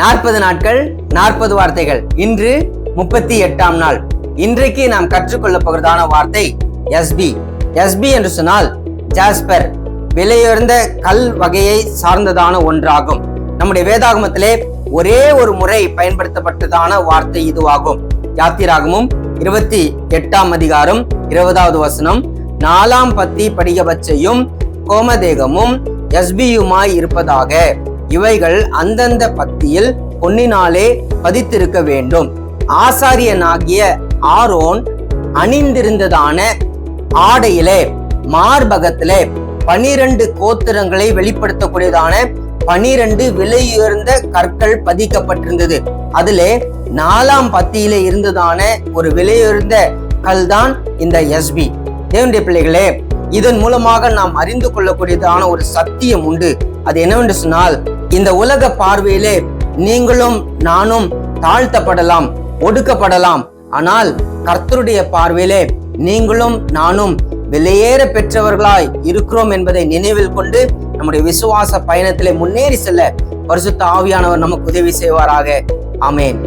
40 நாட்கள் 40 வார்த்தைகள். இன்று 38ஆம் நாள். இன்றைக்கு நாம் கற்றுக்கொள்ள போகிறதான வார்த்தை எஸ்பி. எஸ்பி என்று சொன்னால் ஜாஸ்பர், விலையுயர்ந்த கல் வகையை சார்ந்ததான ஒன்றாகும். நம்முடைய வேதாகமத்திலே ஒரே ஒரு முறை பயன்படுத்தப்பட்டதான வார்த்தை இதுவாகும். யாத்திராகமும் 28ஆம் அதிகாரம் 20வது வசனம், 4ஆம் பத்தி படிகபட்சையும் கோமதேகமும் எஸ்பியுமாய் இருப்பதாக, இவைகள் அந்தந்த பத்தியில் பொன்னினாலே பதித்திருக்க வேண்டும். ஆசாரியனாகிய ஆரோன் அணிந்திருந்ததான ஆடையிலே மார்பகத்திலே 12 கோத்திரங்களை வெளிப்படுத்தக்கூடியதான 12 விலையுயர்ந்த கற்கள் பதிக்கப்பட்டிருந்தது. அதிலே 4ஆம் பத்தியிலே இருந்ததான ஒரு விலையுயர்ந்த கல் தான் இந்த எஸ்பி. தேவனுடைய பிள்ளைகளே, இதன் மூலமாக நாம் அறிந்து கொள்ளக்கூடியதான ஒரு சத்தியம் உண்டு. அது என்னவென்று சொன்னால், இந்த உலக பார்வையிலே நீங்களும் நானும் தாழ்த்தப்படலாம், ஒடுக்கப்படலாம். ஆனால் கர்த்தருடைய பார்வையிலே நீங்களும் நானும் விலையேற பெற்றவர்களாய் இருக்கிறோம் என்பதை நினைவில் கொண்டு நம்முடைய விசுவாச பயணத்திலே முன்னேறி செல்ல பரிசுத்த ஆவியானவர் நமக்கு உதவி செய்வாராக. ஆமென்.